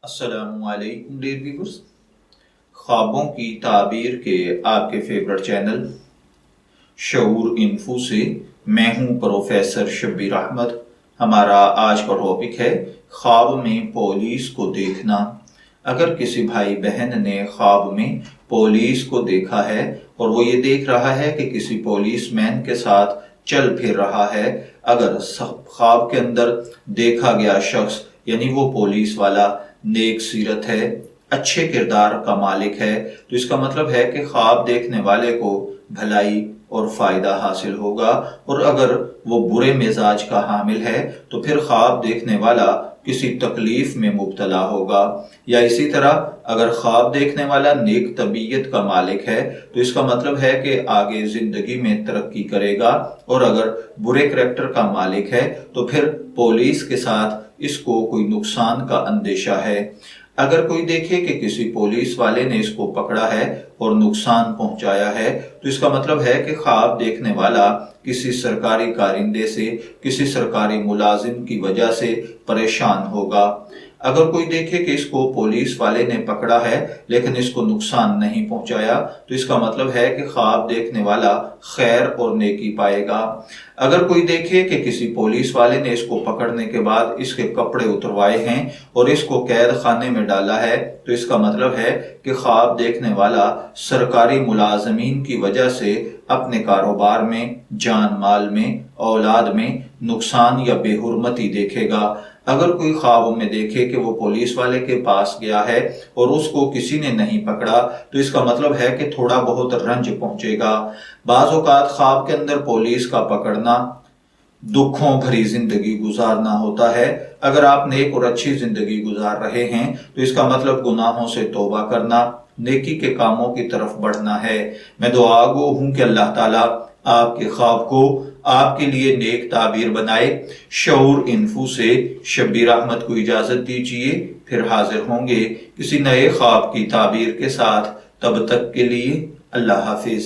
السلام علیکم dear viewers, خوابوں کی تعبیر کے آپ کے فیورٹ چینل شعور انفو سے میں ہوں پروفیسر شبیر احمد۔ ہمارا آج کا ٹاپک ہے خواب میں پولیس کو دیکھنا۔ اگر کسی بھائی بہن نے خواب میں پولیس کو دیکھا ہے اور وہ یہ دیکھ رہا ہے کہ کسی پولیس مین کے ساتھ چل پھر رہا ہے، اگر خواب کے اندر دیکھا گیا شخص یعنی وہ پولیس والا نیک سیرت ہے، اچھے کردار کا مالک ہے، تو اس کا مطلب ہے کہ خواب دیکھنے والے کو بھلائی اور فائدہ حاصل ہوگا۔ اور اگر وہ برے مزاج کا حامل ہے تو پھر خواب دیکھنے والا کسی تکلیف میں مبتلا ہوگا۔ یا اسی طرح اگر خواب دیکھنے والا نیک طبیعت کا مالک ہے تو اس کا مطلب ہے کہ آگے زندگی میں ترقی کرے گا، اور اگر برے کریکٹر کا مالک ہے تو پھر پولیس کے ساتھ اس کو کوئی نقصان کا اندیشہ ہے۔ اگر کوئی دیکھے کہ کسی پولیس والے نے اس کو پکڑا ہے اور نقصان پہنچایا ہے تو اس کا مطلب ہے کہ خواب دیکھنے والا کسی سرکاری کارندے سے، کسی سرکاری ملازم کی وجہ سے پریشان ہوگا۔ اگر کوئی دیکھے کہ اس کو پولیس والے نے پکڑا ہے لیکن اس کو نقصان نہیں پہنچایا تو اس کا مطلب ہے کہ خواب دیکھنے والا خیر اور نیکی پائے گا۔ اگر کوئی دیکھے کہ کسی پولیس والے نے اس کو پکڑنے کے بعد اس کے کپڑے اتروائے ہیں اور اس کو قید خانے میں ڈالا ہے تو اس کا مطلب ہے کہ خواب دیکھنے والا سرکاری ملازمین کی وجہ سے اپنے کاروبار میں، جان مال میں، اولاد میں نقصان یا بے حرمتی دیکھے گا۔ اگر کوئی خواب میں دیکھے کہ وہ پولیس والے کے پاس گیا ہے اور اس کو کسی نے نہیں پکڑا تو اس کا مطلب ہے کہ تھوڑا بہت رنج پہنچے گا۔ بعض اوقات خواب کے اندر پولیس کا پکڑنا دکھوں بھری زندگی گزارنا ہوتا ہے۔ اگر آپ نیک اور اچھی زندگی گزار رہے ہیں تو اس کا مطلب گناہوں سے توبہ کرنا، نیکی کے کاموں کی طرف بڑھنا ہے۔ میں دعا گو ہوں کہ اللہ تعالیٰ آپ کے خواب کو آپ کے لیے نیک تعبیر بنائے۔ شعور انفو سے شبیر احمد کو اجازت دیجیے، پھر حاضر ہوں گے کسی نئے خواب کی تعبیر کے ساتھ۔ تب تک کے لیے اللہ حافظ۔